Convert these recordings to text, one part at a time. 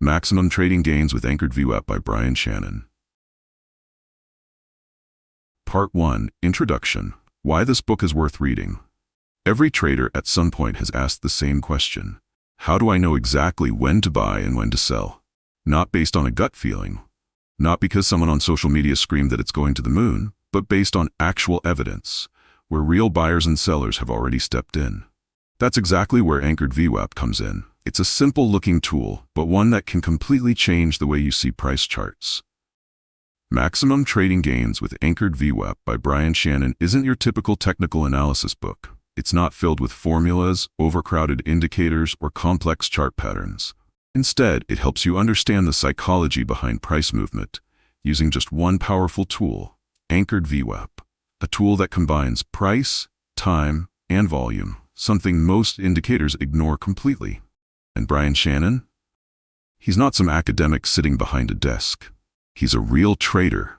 Maximum Trading Gains with Anchored VWAP by Brian Shannon. Part 1. Introduction. Why this book is worth reading. Every trader at some point has asked the same question. How do I know exactly when to buy and when to sell? Not based on a gut feeling. Not because someone on social media screamed that it's going to the moon, but based on actual evidence, where real buyers and sellers have already stepped in. That's exactly where Anchored VWAP comes in. It's a simple-looking tool, but one that can completely change the way you see price charts. Maximum Trading Gains with Anchored VWAP by Brian Shannon isn't your typical technical analysis book. It's not filled with formulas, overcrowded indicators, or complex chart patterns. Instead, it helps you understand the psychology behind price movement using just one powerful tool, Anchored VWAP, a tool that combines price, time, and volume, something most indicators ignore completely. And Brian Shannon? He's not some academic sitting behind a desk. He's a real trader,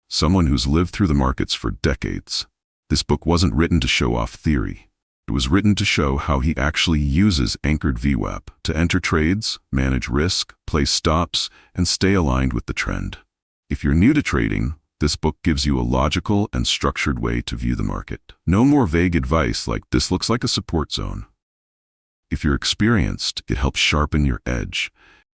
someone who's lived through the markets for decades. This book wasn't written to show off theory. It was written to show how he actually uses Anchored VWAP to enter trades, manage risk, place stops, and stay aligned with the trend. If you're new to trading, this book gives you a logical and structured way to view the market. No more vague advice like "this looks like a support zone." If you're experienced, it helps sharpen your edge.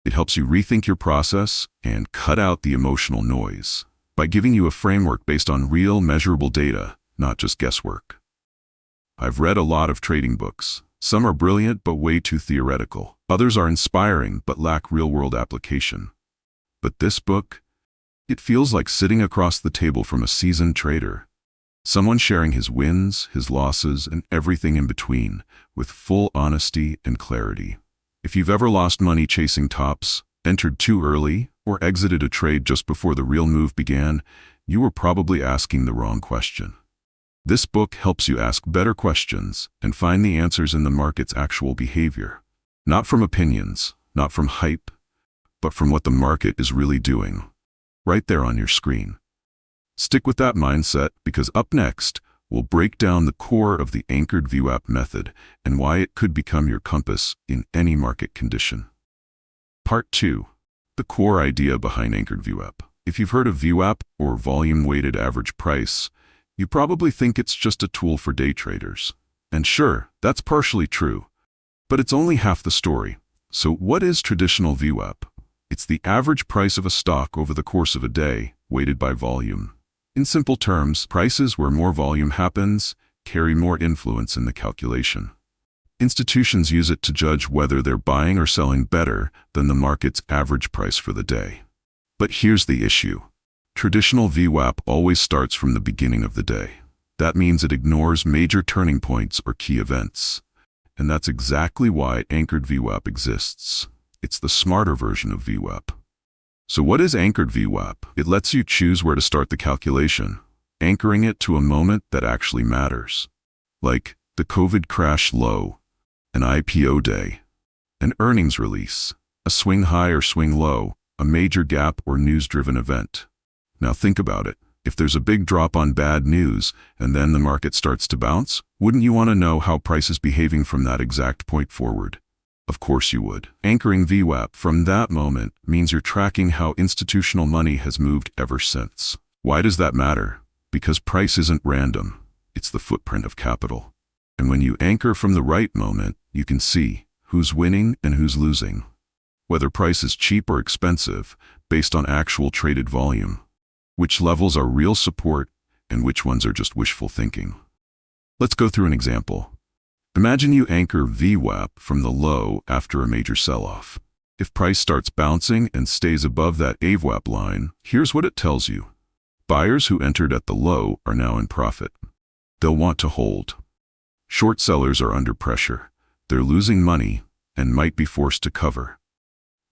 It helps you rethink your process and cut out the emotional noise by giving you a framework based on real, measurable data, not just guesswork. I've read a lot of trading books. Some are brilliant but way too theoretical. Others are inspiring but lack real-world application. But this book, it feels like sitting across the table from a seasoned trader. Someone sharing his wins, his losses, and everything in between, with full honesty and clarity. If you've ever lost money chasing tops, entered too early, or exited a trade just before the real move began, you were probably asking the wrong question. This book helps you ask better questions and find the answers in the market's actual behavior. Not from opinions, not from hype, but from what the market is really doing. Right there on your screen. Stick with that mindset, because up next, we'll break down the core of the Anchored VWAP method and why it could become your compass in any market condition. Part 2. The core idea behind Anchored VWAP. If you've heard of VWAP, or volume-weighted average price, you probably think it's just a tool for day traders. And sure, that's partially true. But it's only half the story. So what is traditional VWAP? It's the average price of a stock over the course of a day, weighted by volume. In simple terms, prices where more volume happens carry more influence in the calculation. Institutions use it to judge whether they're buying or selling better than the market's average price for the day. But here's the issue. Traditional VWAP always starts from the beginning of the day. That means it ignores major turning points or key events. And that's exactly why Anchored VWAP exists. It's the smarter version of VWAP. So what is Anchored VWAP? It lets you choose where to start the calculation, anchoring it to a moment that actually matters. Like the COVID crash low, an IPO day, an earnings release, a swing high or swing low, a major gap or news-driven event. Now think about it. If there's a big drop on bad news and then the market starts to bounce, wouldn't you want to know how price is behaving from that exact point forward? Of course you would. Anchoring VWAP from that moment means you're tracking how institutional money has moved ever since. Why does that matter? Because price isn't random. It's the footprint of capital. And when you anchor from the right moment, you can see who's winning and who's losing. Whether price is cheap or expensive, based on actual traded volume. Which levels are real support and which ones are just wishful thinking. Let's go through an example. Imagine you anchor VWAP from the low after a major sell-off. If price starts bouncing and stays above that AVWAP line, here's what it tells you. Buyers who entered at the low are now in profit. They'll want to hold. Short sellers are under pressure. They're losing money and might be forced to cover.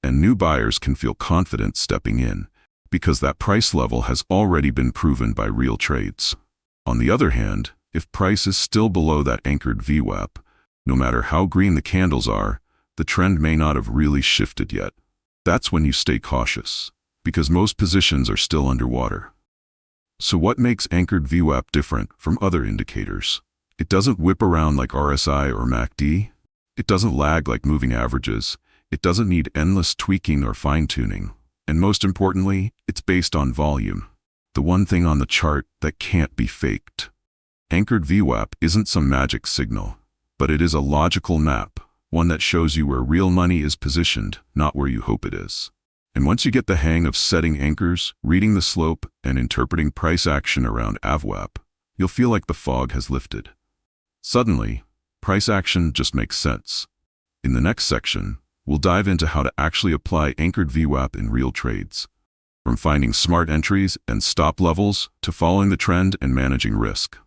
And new buyers can feel confident stepping in because that price level has already been proven by real trades. On the other hand, if price is still below that anchored VWAP, no matter how green the candles are, the trend may not have really shifted yet. That's when you stay cautious, because most positions are still underwater. So what makes Anchored VWAP different from other indicators? It doesn't whip around like RSI or MACD. It doesn't lag like moving averages. It doesn't need endless tweaking or fine-tuning. And most importantly, it's based on volume. The one thing on the chart that can't be faked. Anchored VWAP isn't some magic signal, but it is a logical map, one that shows you where real money is positioned, not where you hope it is. And once you get the hang of setting anchors, reading the slope, and interpreting price action around AVWAP, you'll feel like the fog has lifted. Suddenly, price action just makes sense. In the next section, we'll dive into how to actually apply Anchored VWAP in real trades. From finding smart entries and stop levels to following the trend and managing risk.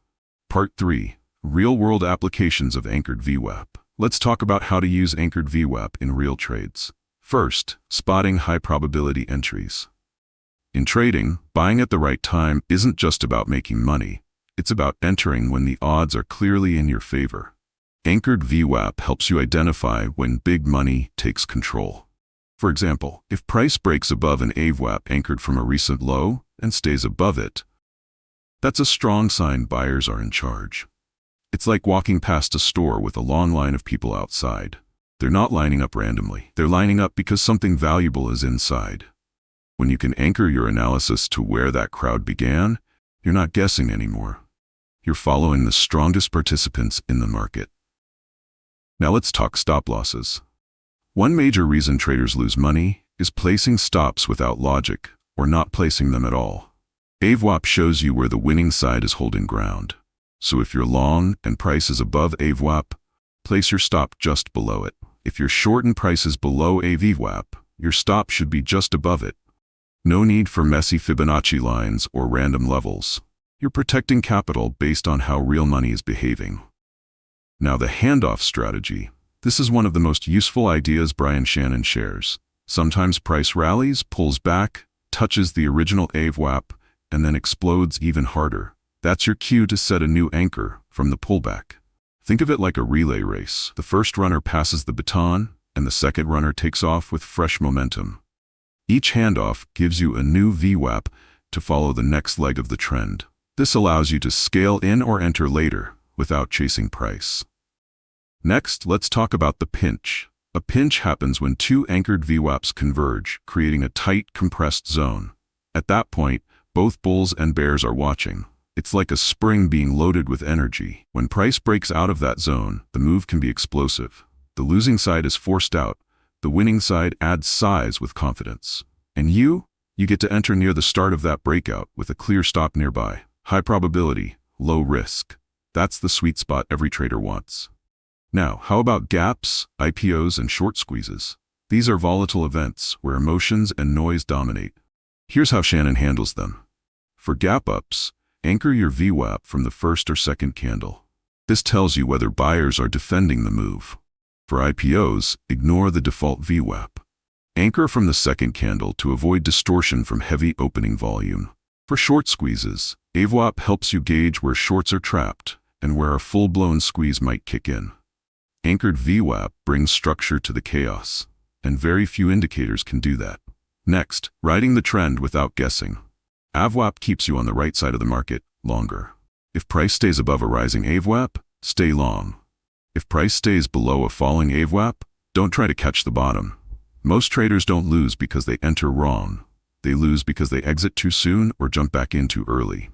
Part 3. Real-world applications of Anchored VWAP. Let's talk about how to use Anchored VWAP in real trades. First, spotting high-probability entries. In trading, buying at the right time isn't just about making money. It's about entering when the odds are clearly in your favor. Anchored VWAP helps you identify when big money takes control. For example, if price breaks above an AVWAP anchored from a recent low and stays above it, that's a strong sign buyers are in charge. It's like walking past a store with a long line of people outside. They're not lining up randomly. They're lining up because something valuable is inside. When you can anchor your analysis to where that crowd began, you're not guessing anymore. You're following the strongest participants in the market. Now let's talk stop losses. One major reason traders lose money is placing stops without logic or not placing them at all. AVWAP shows you where the winning side is holding ground. So if you're long and price is above AVWAP, place your stop just below it. If you're short and price is below AVWAP, your stop should be just above it. No need for messy Fibonacci lines or random levels. You're protecting capital based on how real money is behaving. Now the handoff strategy. This is one of the most useful ideas Brian Shannon shares. Sometimes price rallies, pulls back, touches the original AVWAP, and then explodes even harder. That's your cue to set a new anchor from the pullback. Think of it like a relay race. The first runner passes the baton, and the second runner takes off with fresh momentum. Each handoff gives you a new VWAP to follow the next leg of the trend. This allows you to scale in or enter later without chasing price. Next, let's talk about the pinch. A pinch happens when two anchored VWAPs converge, creating a tight, compressed zone. At that point, both bulls and bears are watching. It's like a spring being loaded with energy. When price breaks out of that zone, the move can be explosive. The losing side is forced out. The winning side adds size with confidence. And you get to enter near the start of that breakout with a clear stop nearby. High probability, low risk. That's the sweet spot every trader wants. Now, how about gaps, IPOs, and short squeezes? These are volatile events where emotions and noise dominate. Here's how Shannon handles them. For gap ups, anchor your VWAP from the first or second candle. This tells you whether buyers are defending the move. For IPOs, ignore the default VWAP. Anchor from the second candle to avoid distortion from heavy opening volume. For short squeezes, AVWAP helps you gauge where shorts are trapped and where a full-blown squeeze might kick in. Anchored VWAP brings structure to the chaos, and very few indicators can do that. Next, riding the trend without guessing. AVWAP keeps you on the right side of the market longer. If price stays above a rising AVWAP, stay long. If price stays below a falling AVWAP, don't try to catch the bottom. Most traders don't lose because they enter wrong. They lose because they exit too soon or jump back in too early.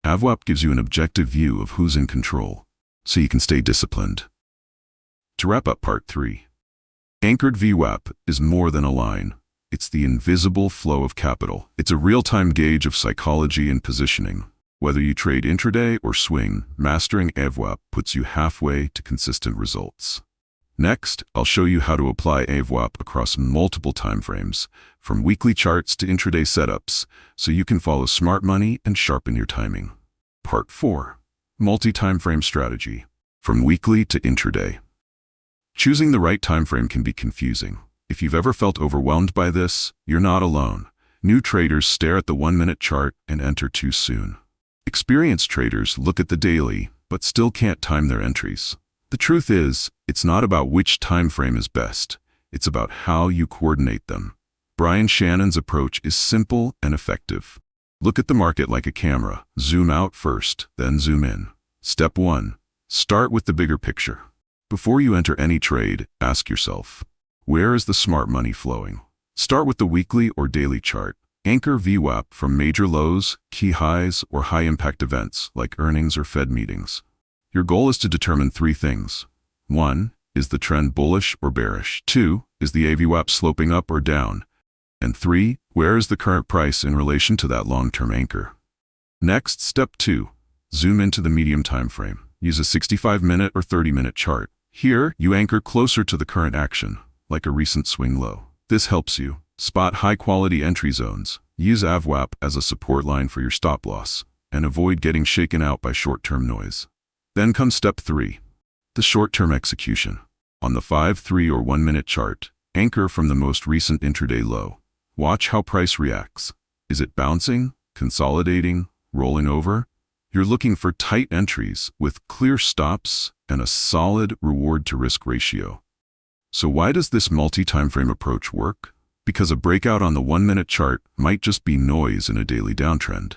AVWAP gives you an objective view of who's in control, so you can stay disciplined. To wrap up part 3, Anchored VWAP is more than a line. It's the invisible flow of capital. It's a real-time gauge of psychology and positioning. Whether you trade intraday or swing, mastering AVWAP puts you halfway to consistent results. Next, I'll show you how to apply AVWAP across multiple timeframes, from weekly charts to intraday setups, so you can follow smart money and sharpen your timing. Part 4. Multi-timeframe strategy. From weekly to intraday. Choosing the right timeframe can be confusing. If you've ever felt overwhelmed by this, you're not alone. New traders stare at the 1-minute chart and enter too soon. Experienced traders look at the daily, but still can't time their entries. The truth is, it's not about which time frame is best. It's about how you coordinate them. Brian Shannon's approach is simple and effective. Look at the market like a camera. Zoom out first, then zoom in. Step 1. Start with the bigger picture. Before you enter any trade, ask yourself, Where is the smart money flowing? Start with the weekly or daily chart. Anchor VWAP from major lows, key highs, or high-impact events like earnings or Fed meetings. Your goal is to determine three things. 1. Is the trend bullish or bearish? 2. Is the AVWAP sloping up or down? And 3. Where is the current price in relation to that long-term anchor? Next, step 2. Zoom into the medium time frame. Use a 65-minute or 30-minute chart. Here, you anchor closer to the current action, like a recent swing low. This helps you spot high-quality entry zones, use AVWAP as a support line for your stop loss, and avoid getting shaken out by short-term noise. Then comes step 3, the short-term execution. On the 5, 3, or 1-minute chart, anchor from the most recent intraday low. Watch how price reacts. Is it bouncing, consolidating, rolling over? You're looking for tight entries with clear stops and a solid reward-to-risk ratio. So why does this multi-timeframe approach work? Because a breakout on the 1-minute chart might just be noise in a daily downtrend.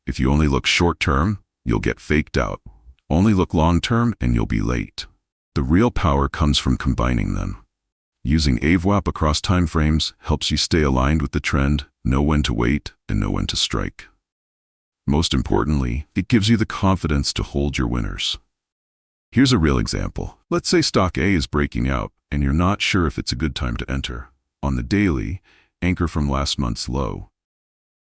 If you only look short-term, you'll get faked out. Only look long-term and you'll be late. The real power comes from combining them. Using AVWAP across timeframes helps you stay aligned with the trend, know when to wait, and know when to strike. Most importantly, it gives you the confidence to hold your winners. Here's a real example. Let's say stock A is breaking out, and you're not sure if it's a good time to enter. On the daily, anchor from last month's low.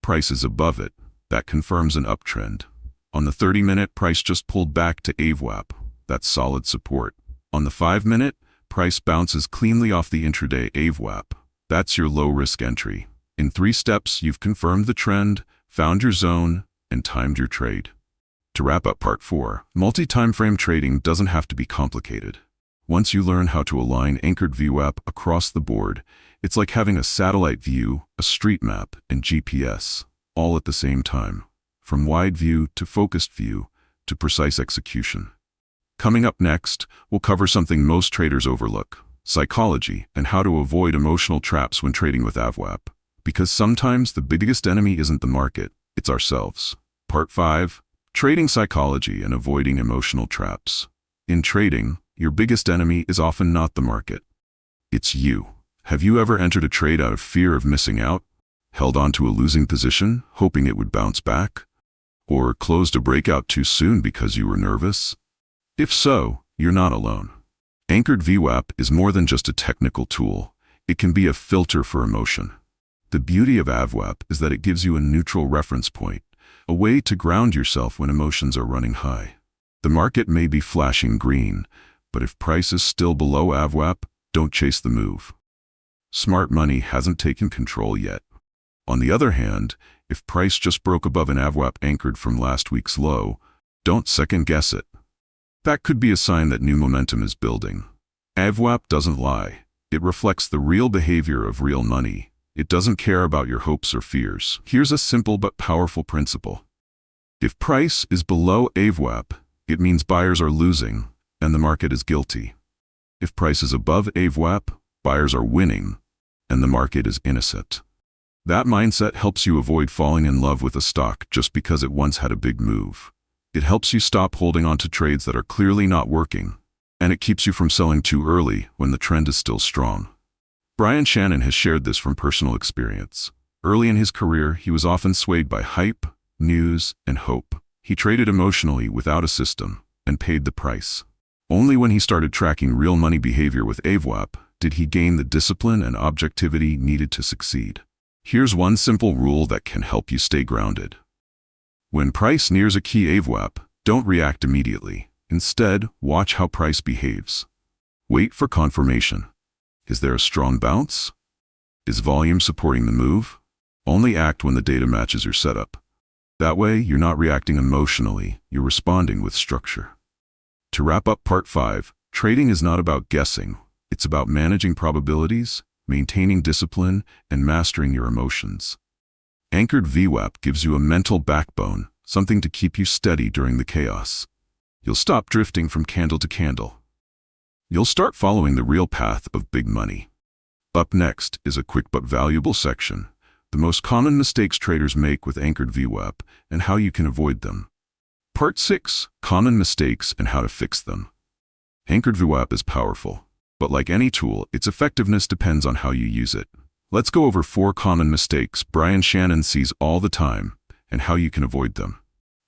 Price is above it. That confirms an uptrend. On the 30-minute, price just pulled back to AVWAP. That's solid support. On the 5-minute, price bounces cleanly off the intraday AVWAP. That's your low-risk entry. In 3 steps, you've confirmed the trend, found your zone, and timed your trade. To wrap up part 4, multi-timeframe trading doesn't have to be complicated. Once you learn how to align Anchored VWAP across the board, it's like having a satellite view, a street map, and GPS, all at the same time. From wide view to focused view to precise execution. Coming up next, we'll cover something most traders overlook: psychology and how to avoid emotional traps when trading with AVWAP. Because sometimes the biggest enemy isn't the market, it's ourselves. Part 5, trading psychology and avoiding emotional traps. In trading, your biggest enemy is often not the market. It's you. Have you ever entered a trade out of fear of missing out? Held on to a losing position, hoping it would bounce back? Or closed a breakout too soon because you were nervous? If so, you're not alone. Anchored VWAP is more than just a technical tool. It can be a filter for emotion. The beauty of AVWAP is that it gives you a neutral reference point, a way to ground yourself when emotions are running high. The market may be flashing green, but if price is still below AVWAP, don't chase the move. Smart money hasn't taken control yet. On the other hand, if price just broke above an AVWAP anchored from last week's low, don't second-guess it. That could be a sign that new momentum is building. AVWAP doesn't lie. It reflects the real behavior of real money. It doesn't care about your hopes or fears. Here's a simple but powerful principle. If price is below AVWAP, it means buyers are losing, and the market is guilty. If price is above AVWAP, buyers are winning, and the market is innocent. That mindset helps you avoid falling in love with a stock just because it once had a big move. It helps you stop holding on to trades that are clearly not working, and it keeps you from selling too early when the trend is still strong. Brian Shannon has shared this from personal experience. Early in his career, he was often swayed by hype, news, and hope. He traded emotionally without a system and paid the price. Only when he started tracking real money behavior with AVWAP did he gain the discipline and objectivity needed to succeed. Here's one simple rule that can help you stay grounded. When price nears a key AVWAP, don't react immediately. Instead, watch how price behaves. Wait for confirmation. Is there a strong bounce? Is volume supporting the move? Only act when the data matches your setup. That way, you're not reacting emotionally, you're responding with structure. To wrap up part 5, trading is not about guessing. It's about managing probabilities, maintaining discipline, and mastering your emotions. Anchored VWAP gives you a mental backbone, something to keep you steady during the chaos. You'll stop drifting from candle to candle. You'll start following the real path of big money. Up next is a quick but valuable section: the most common mistakes traders make with Anchored VWAP and how you can avoid them. Part 6, common mistakes and how to fix them. Anchored VWAP is powerful. But like any tool, its effectiveness depends on how you use it. Let's go over 4 common mistakes Brian Shannon sees all the time and how you can avoid them.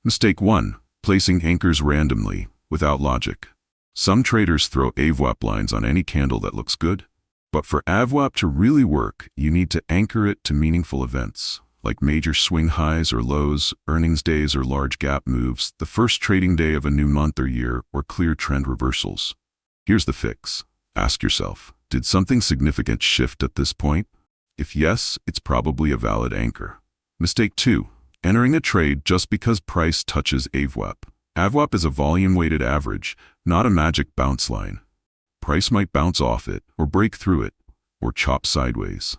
Mistake 1. Placing anchors randomly, without logic. Some traders throw AVWAP lines on any candle that looks good. But for AVWAP to really work, you need to anchor it to meaningful events, like major swing highs or lows, earnings days or large gap moves, the first trading day of a new month or year, or clear trend reversals. Here's the fix. Ask yourself, did something significant shift at this point? If yes, it's probably a valid anchor. Mistake 2. Entering a trade just because price touches AVWAP. AVWAP is a volume-weighted average, not a magic bounce line. Price might bounce off it, or break through it, or chop sideways.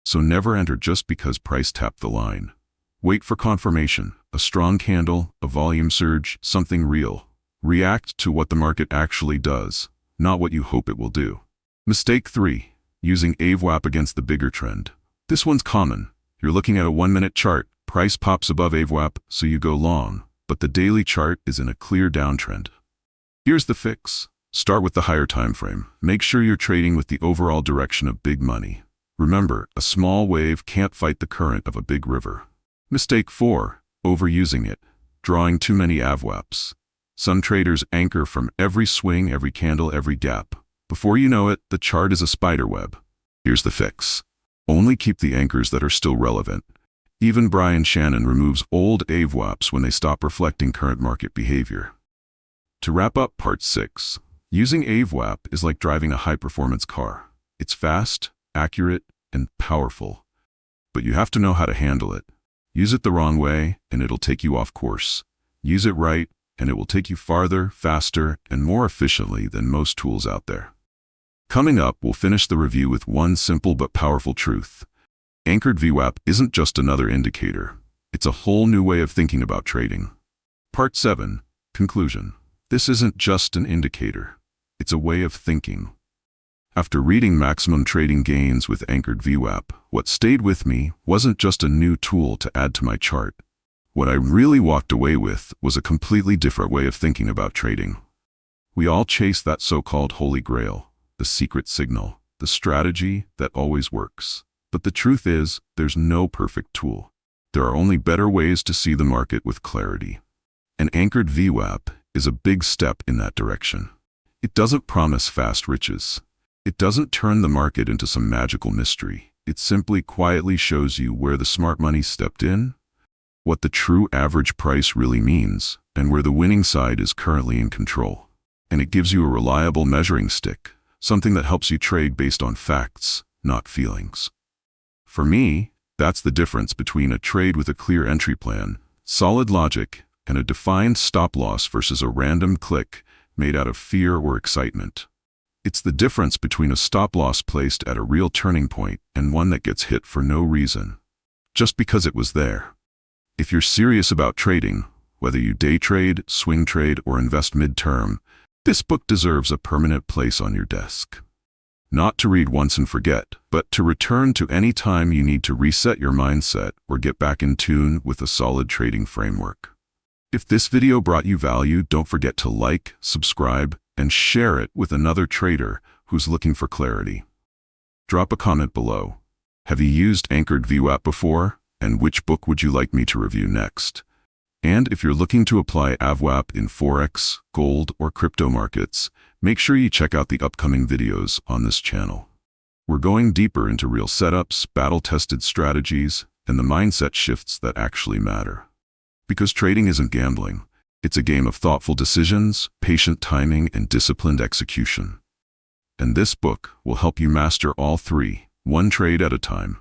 So never enter just because price tapped the line. Wait for confirmation, a strong candle, a volume surge, something real. React to what the market actually does, not what you hope it will do. Mistake 3. Using AVWAP against the bigger trend. This one's common. You're looking at a 1-minute chart, price pops above AVWAP, so you go long, but the daily chart is in a clear downtrend. Here's the fix. Start with the higher time frame. Make sure you're trading with the overall direction of big money. Remember, a small wave can't fight the current of a big river. Mistake 4. Overusing it. Drawing too many AVWAPs. Some traders anchor from every swing, every candle, every gap. Before you know it, the chart is a spider web. Here's the fix. Only keep the anchors that are still relevant. Even Brian Shannon removes old AVWAPs when they stop reflecting current market behavior. To wrap up part 6, using AVWAP is like driving a high-performance car. It's fast, accurate, and powerful. But you have to know how to handle it. Use it the wrong way, and it'll take you off course. Use it right, and it will take you farther, faster, and more efficiently than most tools out there. Coming up, we'll finish the review with one simple but powerful truth. Anchored VWAP isn't just another indicator. It's a whole new way of thinking about trading. Part 7. Conclusion. This isn't just an indicator. It's a way of thinking. After reading Maximum Trading Gains with Anchored VWAP, what stayed with me wasn't just a new tool to add to my chart. What I really walked away with was a completely different way of thinking about trading. We all chase that so-called holy grail, the secret signal, the strategy that always works. But the truth is, there's no perfect tool. There are only better ways to see the market with clarity. An Anchored VWAP is a big step in that direction. It doesn't promise fast riches. It doesn't turn the market into some magical mystery. It simply quietly shows you where the smart money stepped in, what the true average price really means, and where the winning side is currently in control. And it gives you a reliable measuring stick, something that helps you trade based on facts, not feelings. For me, that's the difference between a trade with a clear entry plan, solid logic, and a defined stop-loss versus a random click made out of fear or excitement. It's the difference between a stop-loss placed at a real turning point and one that gets hit for no reason, just because it was there. If you're serious about trading, whether you day trade, swing trade, or invest mid-term, this book deserves a permanent place on your desk. Not to read once and forget, but to return to any time you need to reset your mindset or get back in tune with a solid trading framework. If this video brought you value, don't forget to like, subscribe, and share it with another trader who's looking for clarity. Drop a comment below. Have you used Anchored VWAP before? And which book would you like me to review next? And if you're looking to apply AVWAP in Forex, gold, or crypto markets, make sure you check out the upcoming videos on this channel. We're going deeper into real setups, battle-tested strategies, and the mindset shifts that actually matter. Because trading isn't gambling. It's a game of thoughtful decisions, patient timing, and disciplined execution. And this book will help you master all three, one trade at a time.